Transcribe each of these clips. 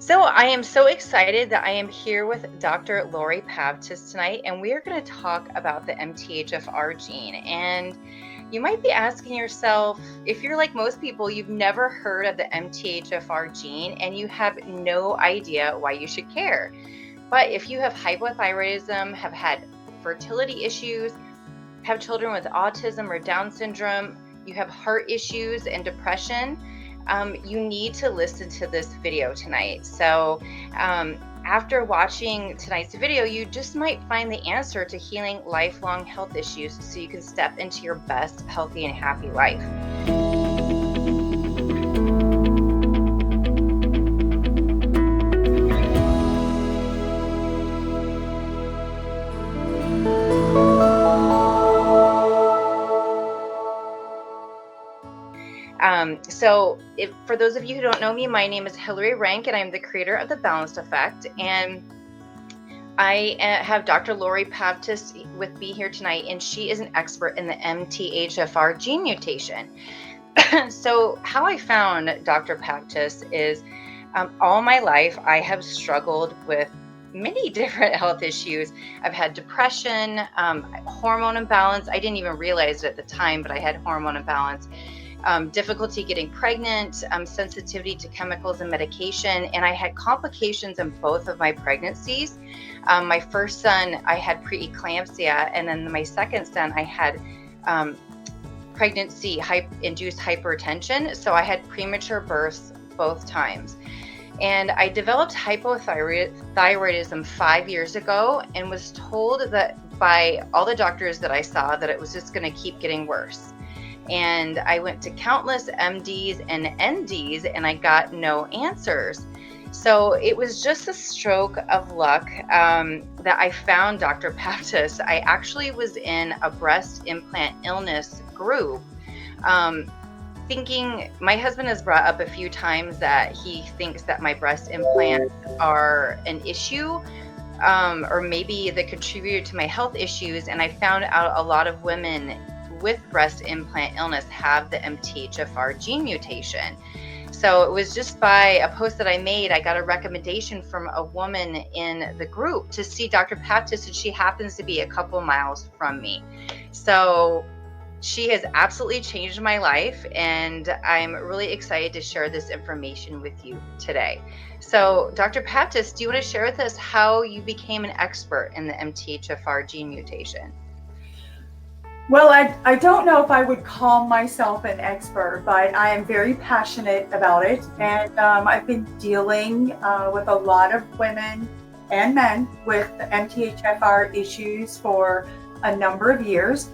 So I am so excited that I am here with Dr. Lori Pavtis tonight, and we are going to talk about the MTHFR gene. And you might be asking yourself, if you're like most people, you've never heard of the MTHFR gene and you have no idea why you should care. But if you have hypothyroidism, have had fertility issues, have children with autism or Down syndrome, you have heart issues and depression, you need to listen to this video tonight. So after watching tonight's video, you just might find the answer to healing lifelong health issues so you can step into your best, healthy, and happy life. For those of you who don't know me, my name is Hillary Rank, and I'm the creator of The Balanced Effect. And I have Dr. Lori Pavtis with me here tonight, and she is an expert in the MTHFR gene mutation. So how I found Dr. Pavtis is all my life I have struggled with many different health issues. I've had depression, hormone imbalance. I didn't even realize it at the time, but I had hormone imbalance. Difficulty getting pregnant, sensitivity to chemicals and medication, and I had complications in both of my pregnancies. My first son, I had preeclampsia, and then my second son, I had pregnancy-induced hypertension, so I had premature births both times. And I developed hypothyroidism 5 years ago and was told that by all the doctors that I saw that it was just going to keep getting worse. And I went to countless MDs and NDs and I got no answers. So it was just a stroke of luck that I found Dr. Pavtis. I actually was in a breast implant illness group, thinking, my husband has brought up a few times that he thinks that my breast implants are an issue, or maybe the contributor to my health issues. And I found out a lot of women with breast implant illness have the MTHFR gene mutation. So it was just by a post that I made, I got a recommendation from a woman in the group to see Dr. Pavtis, and she happens to be a couple miles from me. So she has absolutely changed my life, and I'm really excited to share this information with you today. So Dr. Pavtis, do you want to share with us how you became an expert in the MTHFR gene mutation? Well, I don't know if I would call myself an expert, but I am very passionate about it. And I've been dealing with a lot of women and men with MTHFR issues for a number of years.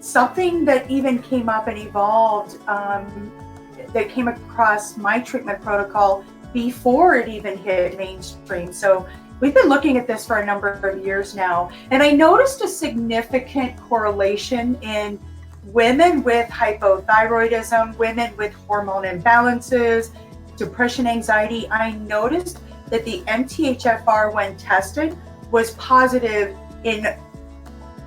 Something that even came up and evolved that came across my treatment protocol before it even hit mainstream. So we've been looking at this for a number of years now, and I noticed a significant correlation in women with hypothyroidism, women with hormone imbalances, depression, anxiety. I noticed that the MTHFR, when tested, was positive in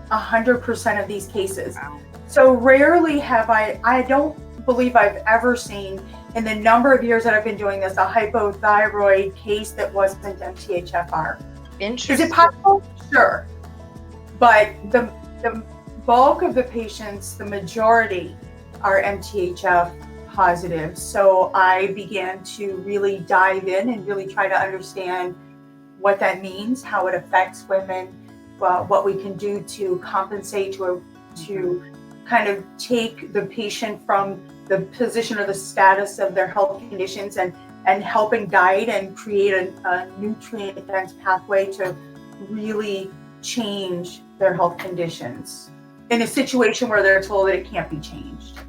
100% of these cases. Wow. So rarely have I don't believe I've ever seen, in the number of years that I've been doing this, a hypothyroid case that wasn't MTHFR. Interesting. Is it possible? Sure. But the bulk of the patients, the majority, are MTHF positive. So I began to really dive in and really try to understand what that means, how it affects women, what we can do to compensate, to kind of take the patient from the position or the status of their health conditions and help and guide and create a nutrient-dense pathway to really change their health conditions in a situation where they're told that it can't be changed.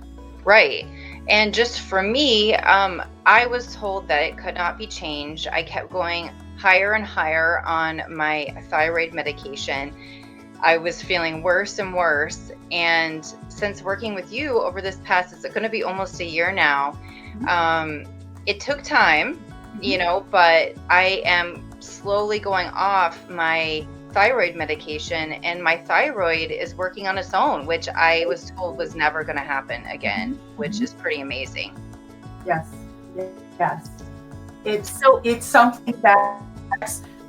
Right. And just for me, I was told that it could not be changed. I kept going higher and higher on my thyroid medication. I was feeling worse and worse. And since working with you over this past, it's going to be almost a year now. It took time, but I am slowly going off my thyroid medication, and my thyroid is working on its own, which I was told was never going to happen again, which is pretty amazing. Yes. So, It's something that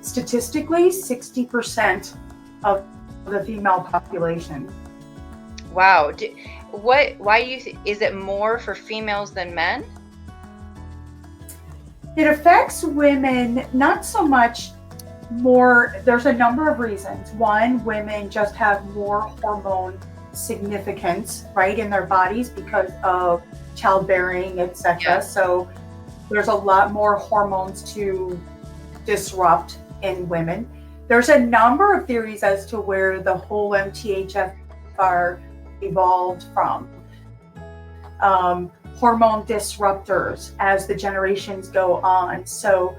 statistically 60% of the female population. wow. Why do is it more for females than men? It affects women not so much more, there's a number of reasons. One, women just have more hormone significance, right, in their bodies because of childbearing, etc. Yeah. So there's a lot more hormones to disrupt in women. There's a number of theories as to where the whole MTHFR evolved from. Hormone disruptors as the generations go on. So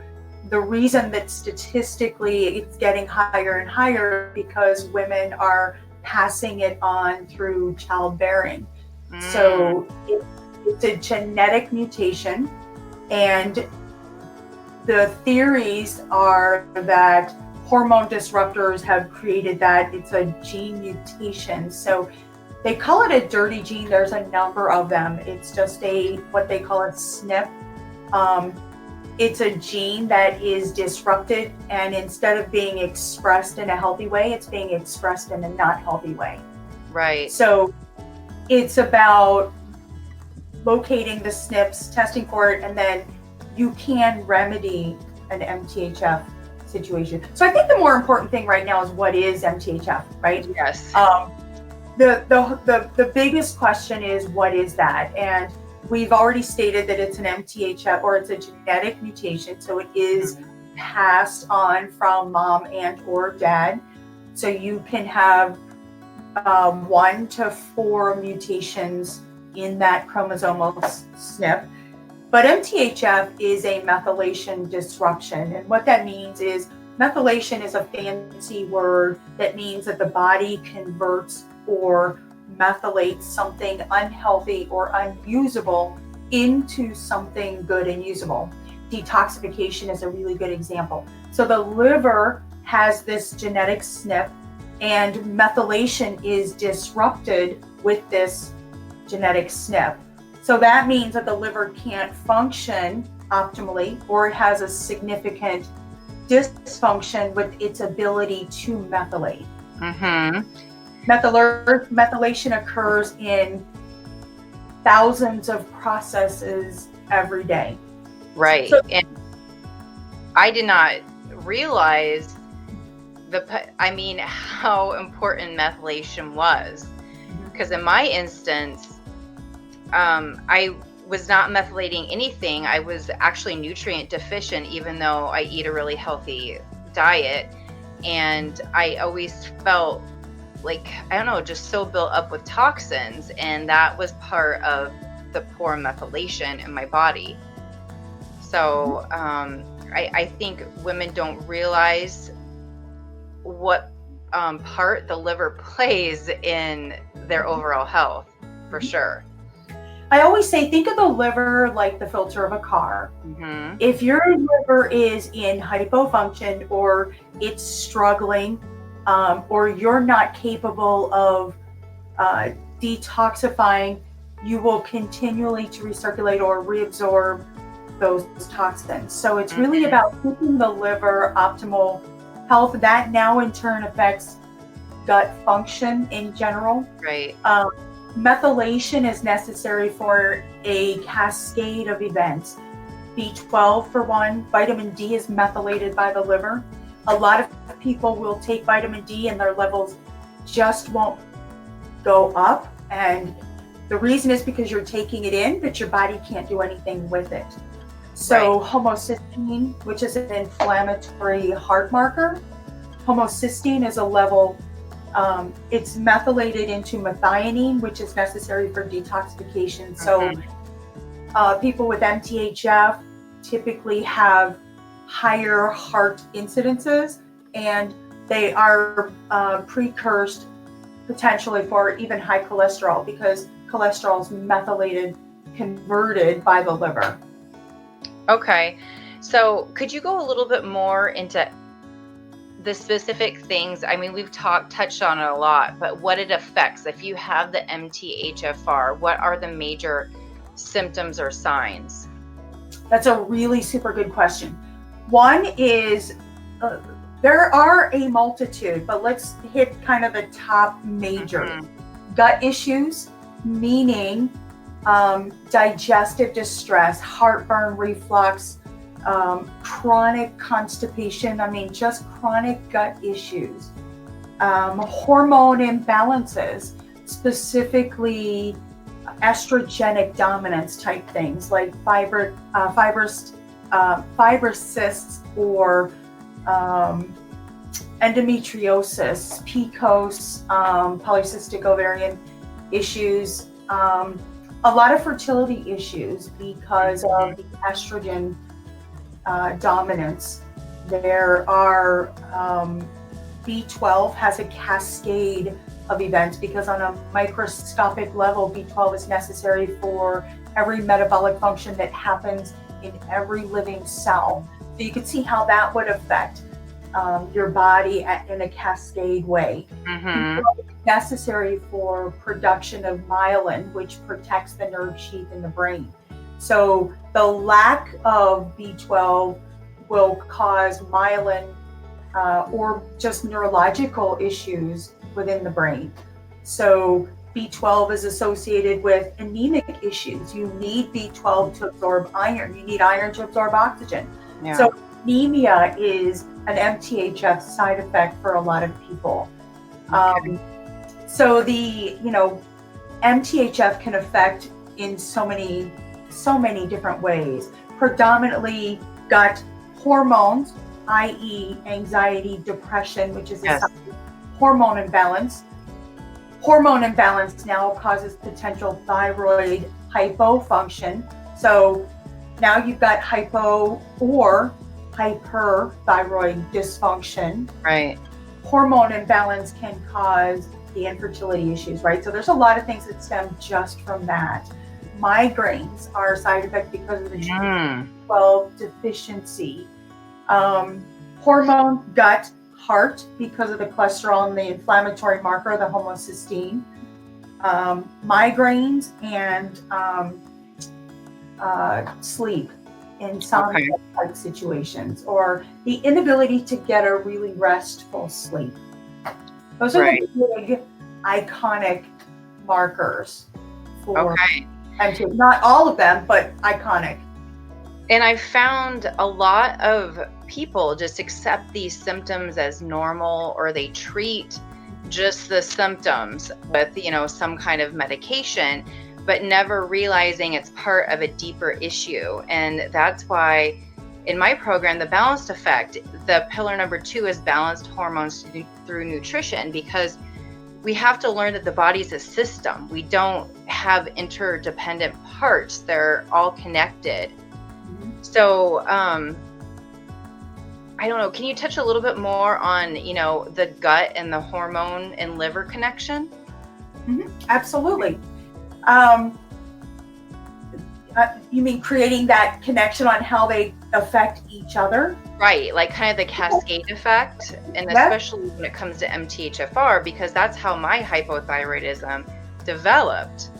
the reason that statistically it's getting higher and higher because women are passing it on through childbearing. So it's a genetic mutation, and the theories are that hormone disruptors have created that. It's a gene mutation. So they call it a dirty gene. There's a number of them. It's just what they call a SNP. It's a gene that is disrupted, and instead of being expressed in a healthy way, it's being expressed in a not healthy way. Right. So it's about locating the SNPs, testing for it, and then you can remedy an MTHF situation. So I think the more important thing right now is what is MTHF, right? Yes. The biggest question is what is that? And we've already stated that it's an MTHF, or it's a genetic mutation. So it is passed on from mom and or dad. So you can have 1 to 4 mutations in that chromosomal SNP. But MTHF is a methylation disruption. And what that means is methylation is a fancy word that means that the body converts or methylates something unhealthy or unusable into something good and usable. Detoxification is a really good example. So the liver has this genetic SNP, and methylation is disrupted with this genetic SNP. So that means that the liver can't function optimally, or it has a significant dysfunction with its ability to methylate. Methylation occurs in thousands of processes every day. Right. So, and I did not realize how important methylation was. Because in my instance, I was not methylating anything. I was actually nutrient deficient, even though I eat a really healthy diet. And I always felt like, I don't know, just so built up with toxins. And that was part of the poor methylation in my body. So I think women don't realize what part the liver plays in their overall health, for sure. I always say, think of the liver like the filter of a car. If your liver is in hypofunction, or it's struggling, or you're not capable of detoxifying, you will continually to recirculate or reabsorb those toxins. So it's really about keeping the liver optimal health. That now in turn affects gut function in general. Right. Methylation is necessary for a cascade of events. B12 for one, vitamin D is methylated by the liver. A lot of people will take vitamin D and their levels just won't go up. And the reason is because you're taking it in, but your body can't do anything with it. So homocysteine, which is an inflammatory heart marker, homocysteine is a level, it's methylated into methionine, which is necessary for detoxification. So people with MTHF typically have higher heart incidences, and they are precursed potentially for even high cholesterol, because cholesterol is methylated, converted by the liver. Okay. So could you go a little bit more into the specific things? I mean, we've touched on it a lot, but what it affects. If you have the MTHFR, what are the major symptoms or signs? That's a really super good question. One is there are a multitude, but let's hit kind of the top major. Gut issues, meaning digestive distress, heartburn, reflux, chronic constipation. I mean, just chronic gut issues. Hormone imbalances, specifically estrogenic dominance type things like fiber cysts or endometriosis, PCOS, polycystic ovarian issues, a lot of fertility issues because of the estrogen dominance. There are B12 has a cascade of events because on a microscopic level, B12 is necessary for every metabolic function that happens in every living cell. So you can see how that would affect your body in a cascade way. B12 is necessary for production of myelin, which protects the nerve sheath in the brain. So the lack of B12 will cause myelin or just neurological issues within the brain. So B12 is associated with anemic issues. You need B12 to absorb iron. You need iron to absorb oxygen. Yeah. So anemia is an MTHF side effect for a lot of people. So the MTHF can affect in so many different ways. Predominantly gut hormones, i.e. anxiety, depression, which is a hormone imbalance. Hormone imbalance now causes potential thyroid hypofunction. So now you've got hypo or hyperthyroid dysfunction. Right. Hormone imbalance can cause the infertility issues, right? So there's a lot of things that stem just from that. Migraines are a side effect because of the B12 deficiency. Hormone, gut, heart, because of the cholesterol and the inflammatory marker, the homocysteine. Migraines and sleep in some type situations, or the inability to get a really restful sleep. Those are the big iconic markers for MTHFR. Not all of them, but iconic. And I've found a lot of people just accept these symptoms as normal, or they treat just the symptoms with, some kind of medication, but never realizing it's part of a deeper issue. And that's why in my program, the Balanced Effect, the pillar number 2 is balanced hormones through nutrition, because we have to learn that the body is a system. We don't have interdependent parts. They're all connected. So, I don't know, can you touch a little bit more on, the gut and the hormone and liver connection? Absolutely. You mean creating that connection on how they affect each other? Right, like kind of the cascade effect, and especially when it comes to MTHFR, because that's how my hypothyroidism developed.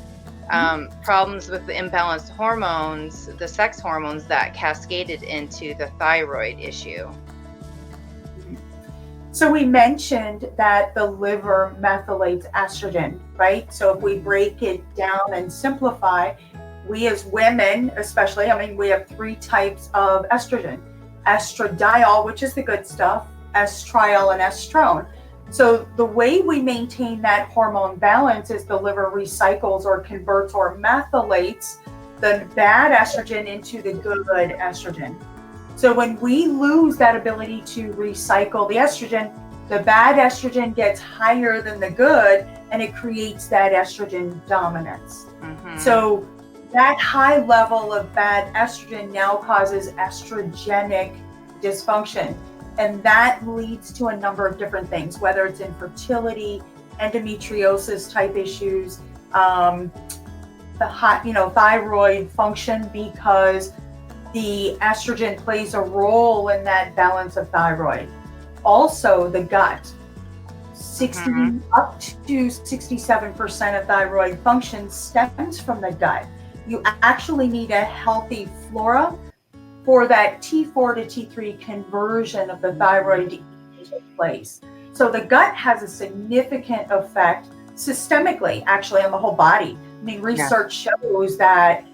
Problems with the imbalanced hormones, the sex hormones, that cascaded into the thyroid issue. So we mentioned that the liver methylates estrogen, right? So if we break it down and simplify, we as women, especially, we have 3 types of estrogen. Estradiol, which is the good stuff, estriol, and estrone. So the way we maintain that hormone balance is the liver recycles or converts or methylates the bad estrogen into the good estrogen. So when we lose that ability to recycle the estrogen, the bad estrogen gets higher than the good, and it creates that estrogen dominance. So that high level of bad estrogen now causes estrogenic dysfunction. And that leads to a number of different things, whether it's infertility, endometriosis type issues, thyroid function, because the estrogen plays a role in that balance of thyroid. Also, the gut. Up to 67% of thyroid function stems from the gut. You actually need a healthy flora for that T4 to T3 conversion of the thyroid to take place. So the gut has a significant effect systemically, actually, on the whole body. I mean, research shows that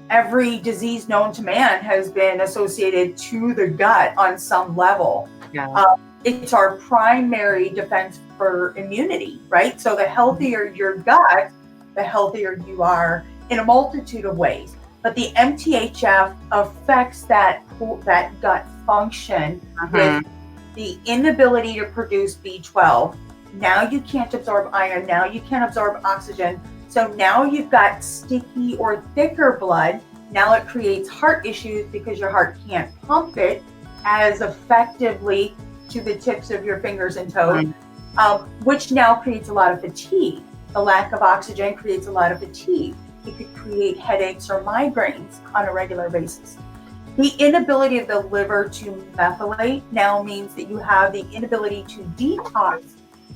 every disease known to man has been associated to the gut on some level. It's our primary defense for immunity, right? So the healthier your gut, the healthier you are in a multitude of ways. But the MTHF affects that gut function with the inability to produce B12. Now you can't absorb iron. Now you can't absorb oxygen. So now you've got sticky or thicker blood. Now it creates heart issues because your heart can't pump it as effectively to the tips of your fingers and toes, which now creates a lot of fatigue. The lack of oxygen creates a lot of fatigue. It could create headaches or migraines on a regular basis. The inability of the liver to methylate now means that you have the inability to detox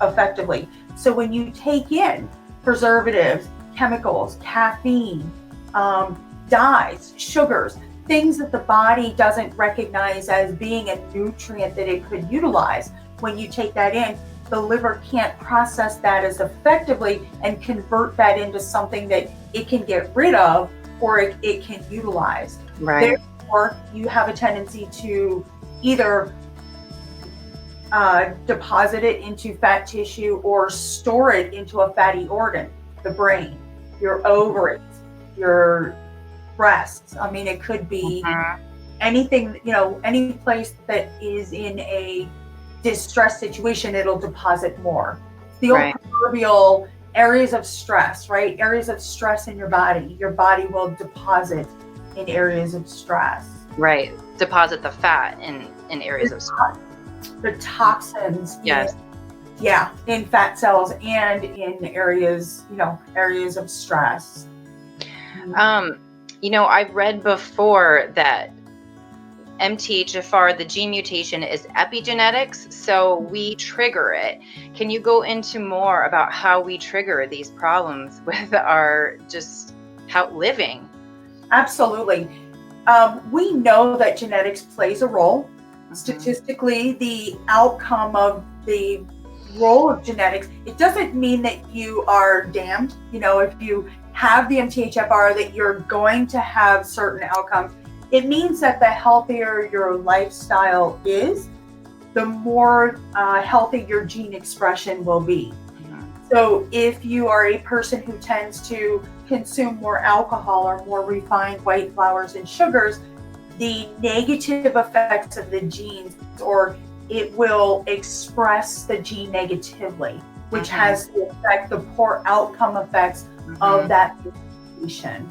effectively. So when you take in preservatives, chemicals, caffeine, dyes, sugars, things that the body doesn't recognize as being a nutrient that it could utilize, when you take that in, the liver can't process that as effectively and convert that into something that it can get rid of or it can utilize. Right. Therefore, you have a tendency to either deposit it into fat tissue or store it into a fatty organ, the brain, your ovaries, your breasts. I mean, it could be anything, any place that is in a distress situation, it'll deposit more. The old proverbial areas of stress, right? Areas of stress in your body will deposit in areas of stress. Right. Deposit the fat in areas of stress. The toxins. Yes. In fat cells and in areas of stress. I've read before that MTHFR, the gene mutation, is epigenetics, so we trigger it. Can you go into more about how we trigger these problems with our living? Absolutely. We know that genetics plays a role. Statistically, the outcome of the role of genetics, it doesn't mean that you are damned. If you have the MTHFR, that you're going to have certain outcomes. It means that the healthier your lifestyle is, the more healthy your gene expression will be. So if you are a person who tends to consume more alcohol or more refined white flours and sugars, the negative effects of the genes, or it will express the gene negatively, which has to affect the poor outcome effects of that mutation.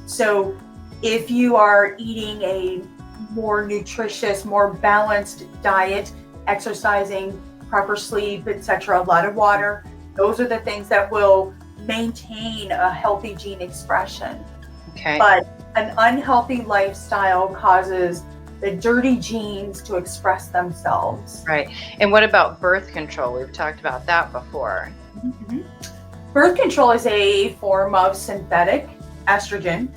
So if you are eating a more nutritious, more balanced diet, exercising, proper sleep, etc., a lot of water, those are the things that will maintain a healthy gene expression. Okay. But an unhealthy lifestyle causes the dirty genes to express themselves. Right. And what about birth control? We've talked about that before. Birth control is a form of synthetic estrogen,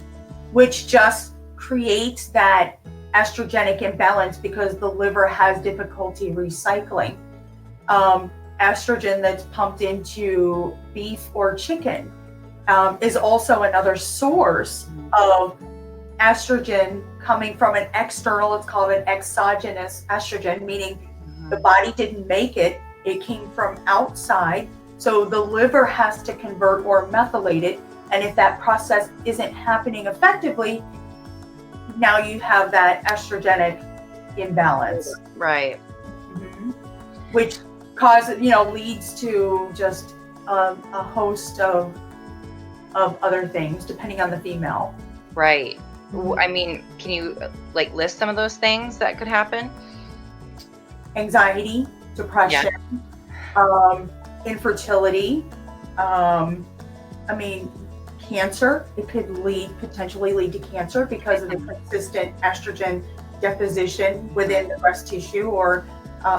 which just creates that estrogenic imbalance because the liver has difficulty recycling. Estrogen that's pumped into beef or chicken is also another source of estrogen coming from an external. It's called an exogenous estrogen, meaning the body didn't make it. It came from outside. So the liver has to convert or methylate it. And if that process isn't happening effectively, now you have that estrogenic imbalance. Right. Which leads to just a host of other things, depending on the female. Right. I mean, can you list some of those things that could happen? Anxiety, depression, infertility, cancer. It could potentially lead to cancer because of the consistent estrogen deposition within the breast tissue or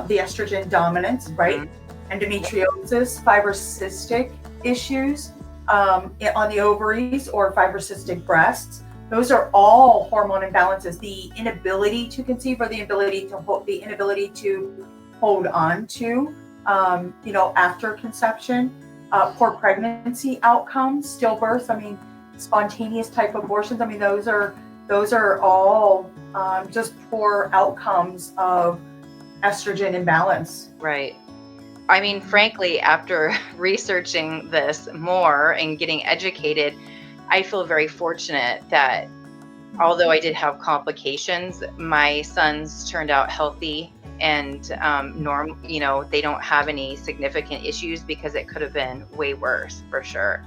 the estrogen dominance, right? Endometriosis, fibrocystic issues on the ovaries or fibrocystic breasts. Those are all hormone imbalances. The inability to conceive, or the inability to hold on to, after conception, poor pregnancy outcomes, stillbirths. I mean, spontaneous type abortions. I mean, those are all just poor outcomes of estrogen imbalance. Right. I mean, frankly, after researching this more and getting educated, I feel very fortunate that although I did have complications, my sons turned out healthy and they don't have any significant issues, because it could have been way worse for sure.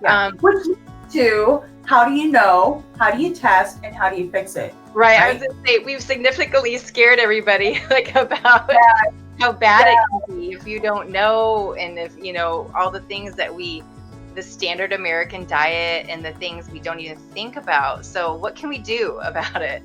Yeah. Which to, how do you know, how do you test, and how do you fix it? Right. I was going to say, we've significantly scared everybody about how bad it can be if you don't know, and if all the things that the standard American diet and the things we don't even think about. So what can we do about it?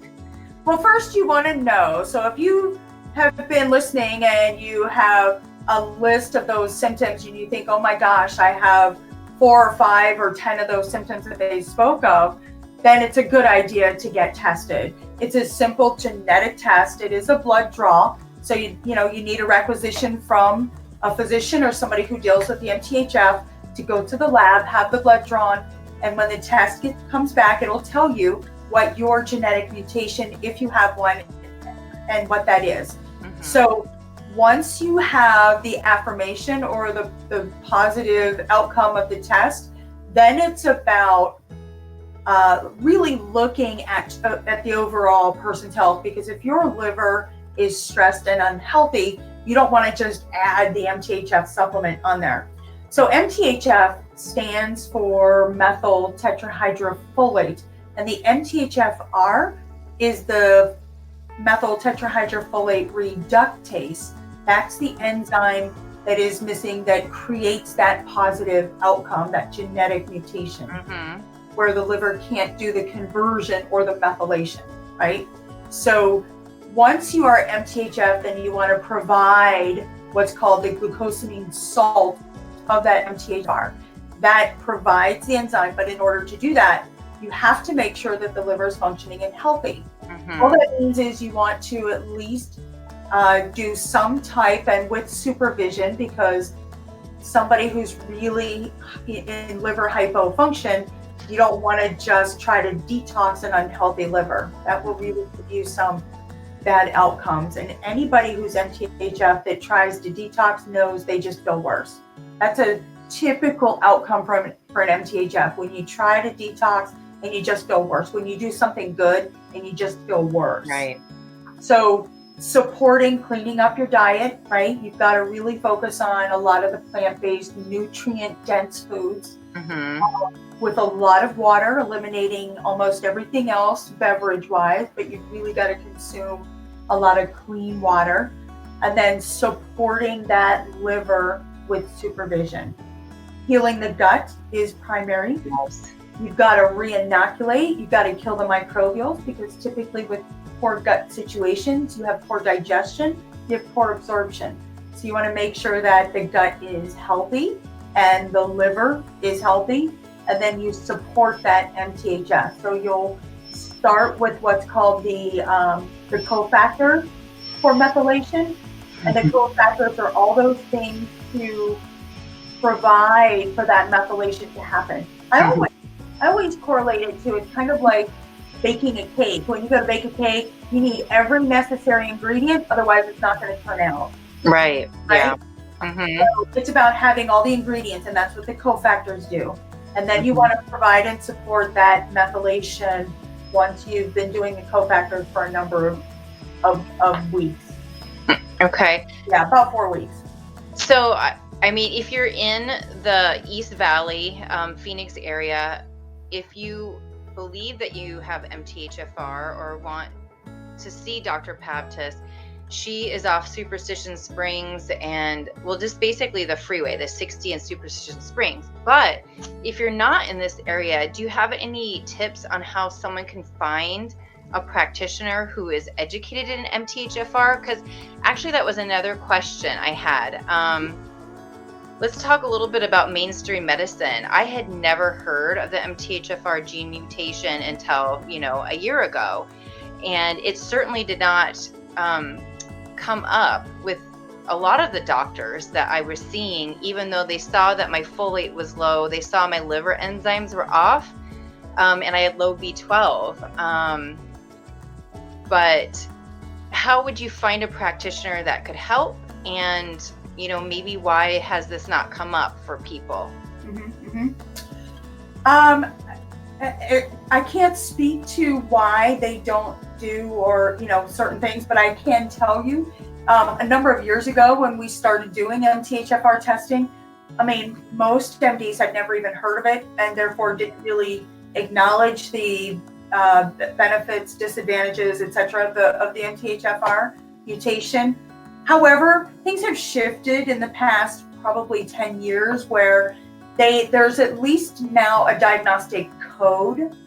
Well, first you want to know. So if you have been listening and you have a list of those symptoms and you think, oh my gosh, I have 4 or 5 or 10 of those symptoms that they spoke of, then it's a good idea to get tested. It's a simple genetic test. It is a blood draw. So you need a requisition from a physician or somebody who deals with the MTHF to go to the lab, have the blood drawn, and when the test comes back, it'll tell you what your genetic mutation, if you have one, and what that is. Mm-hmm. So once you have the affirmation or the positive outcome of the test, then it's about really looking at the overall person's health, because if your liver is stressed and unhealthy, you don't want to just add the MTHF supplement on there. So MTHF stands for methyl tetrahydrofolate, and the MTHFR is the methyl tetrahydrofolate reductase. That's the enzyme that is missing that creates that positive outcome, that genetic mutation, where the liver can't do the conversion or the methylation, right? So once you are MTHF, then you want to provide what's called the glucosamine salt of that MTHFR. That provides the enzyme, but in order to do that, you have to make sure that the liver is functioning and healthy. All that means is you want to at least do some type, and with supervision, because somebody who's really in liver hypofunction, you don't want to just try to detox an unhealthy liver. That will really give you some bad outcomes. And anybody who's MTHF that tries to detox knows they just feel worse. That's a typical outcome for an MTHF, when you try to detox and you just feel worse, when you do something good and you just feel worse. Right. So supporting cleaning up your diet, right? You've got to really focus on a lot of the plant-based, nutrient-dense foods, with a lot of water, eliminating almost everything else beverage-wise, but you've really got to consume a lot of clean water, and then supporting that liver with supervision. Healing the gut is primary. Yes. You've got to re-inoculate. You've got to kill the microbials, because typically with poor gut situations, you have poor digestion, you have poor absorption. So you want to make sure that the gut is healthy and the liver is healthy, and then you support that MTHF. So you'll start with what's called the cofactor for methylation, and the cofactors are all those things to provide for that methylation to happen. I always correlate it to, it's kind of like baking a cake. When you go to bake a cake, you need every necessary ingredient, otherwise it's not going to turn out. Right? Yeah. So it's about having all the ingredients, and that's what the cofactors do. And then you want to provide and support that methylation once you've been doing the cofactors for a number of weeks. Okay. Yeah, about 4 weeks. So, I mean, if you're in the East Valley, Phoenix area, if you believe that you have MTHFR or want to see Dr. Pavtis, she is off Superstition Springs and, well, just basically the freeway, the 60 and Superstition Springs. But if you're not in this area, do you have any tips on how someone can find a practitioner who is educated in MTHFR? Because actually that was another question I had. let's talk a little bit about mainstream medicine. I had never heard of the MTHFR gene mutation until, a year ago. And it certainly did not come up with a lot of the doctors that I was seeing, even though they saw that my folate was low, they saw my liver enzymes were off, and I had low B12. But how would you find a practitioner that could help? And, maybe why has this not come up for people? I can't speak to why they don't do or certain things, but I can tell you a number of years ago when we started doing MTHFR testing, most MDs had never even heard of it and therefore didn't really acknowledge the benefits, disadvantages, etc. of the MTHFR mutation. However, things have shifted in the past probably 10 years where there's at least now a diagnostic code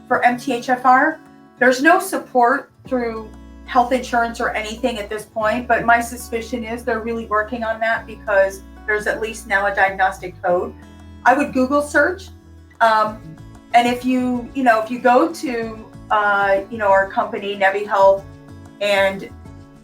for MTHFR. There's no support through health insurance or anything at this point, but my suspicion is they're really working on that because there's at least now a diagnostic code. I would Google search, and if you go to our company, Nevi Health, and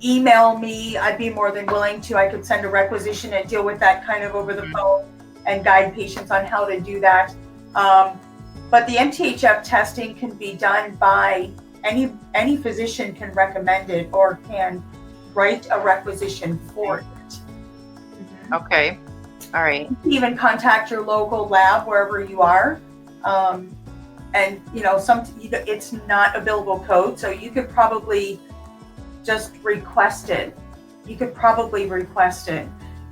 email me, I'd be more than willing to. I could send a requisition and deal with that kind of over the phone and guide patients on how to do that. But the MTHF testing can be done by any physician can recommend it or can write a requisition for it. Okay. All right. You can even contact your local lab wherever you are. And it's not a billable code, so you could probably just request it.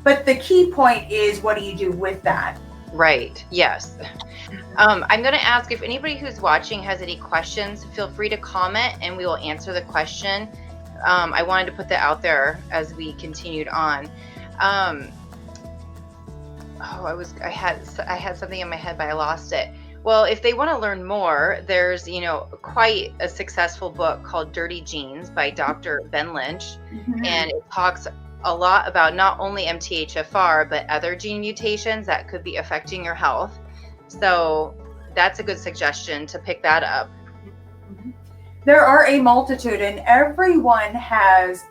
But the key point is, what do you do with that? Right. Yes. I'm going to ask if anybody who's watching has any questions, feel free to comment and we will answer the question. I wanted to put that out there as we continued on. I had something in my head, but I lost it. Well, if they want to learn more, there's, quite a successful book called Dirty Genes by Dr. Ben Lynch. And it talks a lot about not only MTHFR, but other gene mutations that could be affecting your health. So that's a good suggestion to pick that up. There are a multitude, and everyone has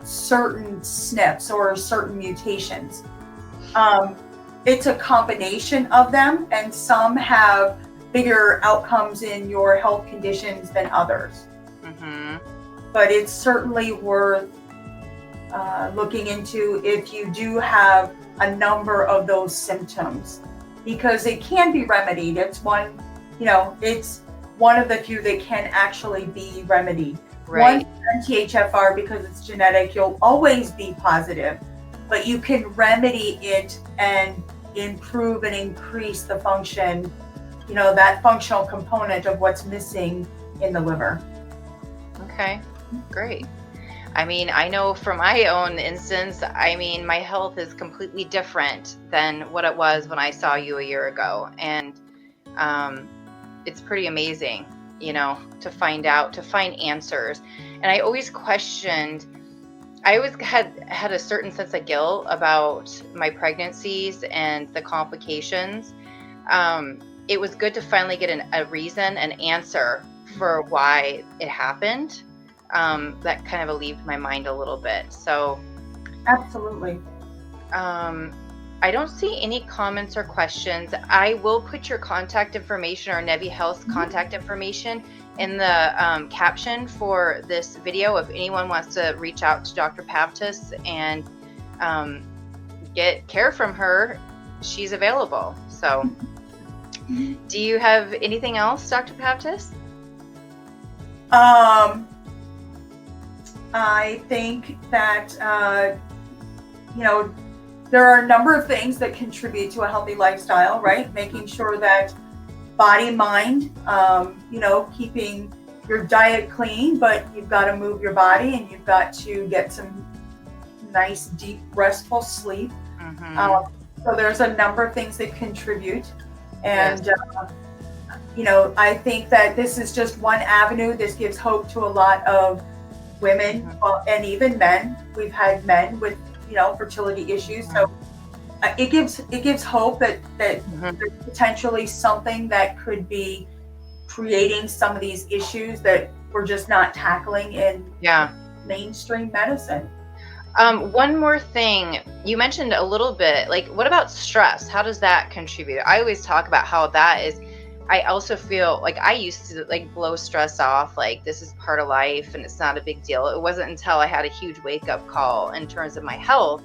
certain SNPs or certain mutations. It's a combination of them, and some have bigger outcomes in your health conditions than others. But it's certainly worth looking into if you do have a number of those symptoms, because it can be remedied. It's one of the few that can actually be remedied. Right. One, MTHFR, because it's genetic, you'll always be positive, but you can remedy it and improve and increase the function, that functional component of what's missing in the liver. Okay, great. I know from my own instance, my health is completely different than what it was when I saw you a year ago. And it's pretty amazing, to find answers. And I always had a certain sense of guilt about my pregnancies and the complications. It was good to finally get an answer for why it happened. That kind of relieved my mind a little bit. So absolutely. I don't see any comments or questions. I will put your contact information or Nevi Health's contact information in the caption for this video. If anyone wants to reach out to Dr. Pavtis and get care from her, she's available. So do you have anything else, Dr. Pavtis? I think that, there are a number of things that contribute to a healthy lifestyle, right? Making sure that body, mind, keeping your diet clean, but you've got to move your body and you've got to get some nice, deep, restful sleep. So there's a number of things that contribute. And, I think that this is just one avenue. This gives hope to a lot of women and even men. We've had men with, fertility issues. So it gives hope that Mhm. there's potentially something that could be creating some of these issues that we're just not tackling in Yeah. mainstream medicine. One more thing. You mentioned a little bit, like, what about stress? How does that contribute? I always talk about how that is. I also feel like I used to like blow stress off, like this is part of life and it's not a big deal. It wasn't until I had a huge wake up call in terms of my health,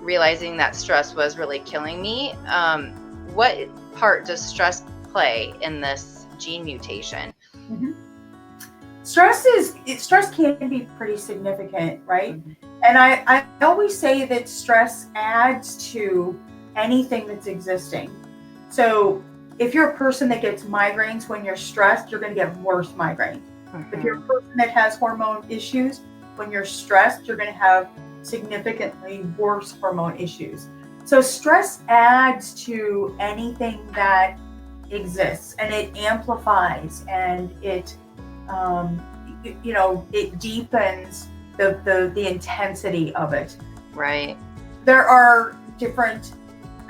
realizing that stress was really killing me. What part does stress play in this gene mutation? Mhm. Stress can be pretty significant, right? And I always say that stress adds to anything that's existing. So if you're a person that gets migraines when you're stressed, you're going to get worse migraines. If you're a Mhm. person that has hormone issues, when you're stressed, you're going to have significantly worse hormone issues. So stress adds to anything that exists, and it amplifies, and um, it deepens the intensity of it. Right. There are different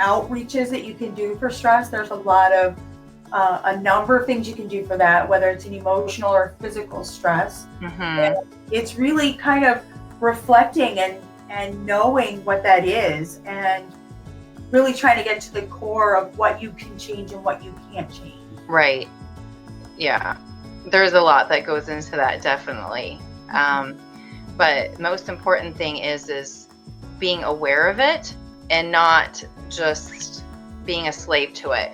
outreaches that you can do for stress. There's a number of things you can do for that, whether it's an emotional or physical stress. And Hmm. it's really kind of reflecting and knowing what that is, and really trying to get to the core of what you can change and what you can't change. Right. Yeah. There's a lot that goes into that, definitely. Um, but most important thing is being aware of it and not just being a slave to it.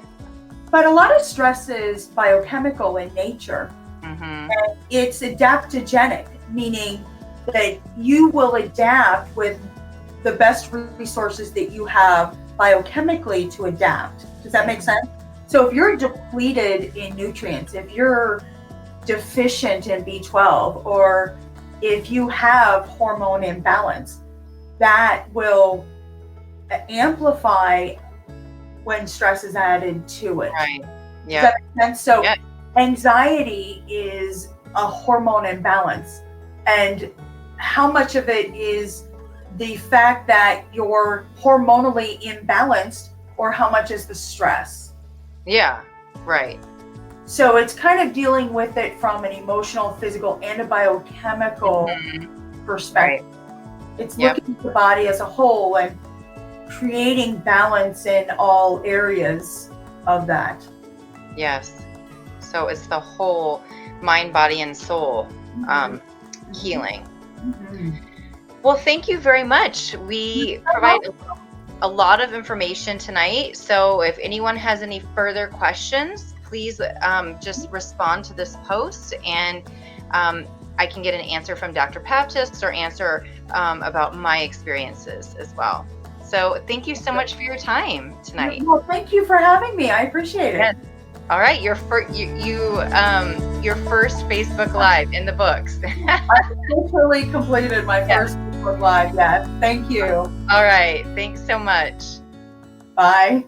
But a lot of stress is biochemical in nature. Hmm. It's adaptogenic, meaning that you will adapt with the best resources that you have biochemically to adapt. Does that make sense? So if you're depleted in nutrients, if you're deficient in B12, or if you have hormone imbalance, that will amplify when stress is added to it. Right. Does Yep. that make sense? So Yep. anxiety is a hormone imbalance. And how much of it is the fact that you're hormonally imbalanced, or how much is the stress? Yeah. Right. So it's kind of dealing with it from an emotional, physical, and a biochemical Hmm. Right. perspective. It's Yep. looking at the body as a whole and creating balance in all areas of that. Yes. So it's the whole mind, body, and soul um, healing. Mhm. Well, thank you very much. We provide a lot of information tonight. So if anyone has any further questions, please just respond to this post, and I can get an answer from Dr. Baptist or answer about my experiences as well. So thank you so much for your time tonight. Well, thank you for having me. I appreciate Yes. it. All right, your first Facebook Live in the books. I officially completed my Yes. first Facebook Live. Yes. Thank you. All right, thanks so much. Bye.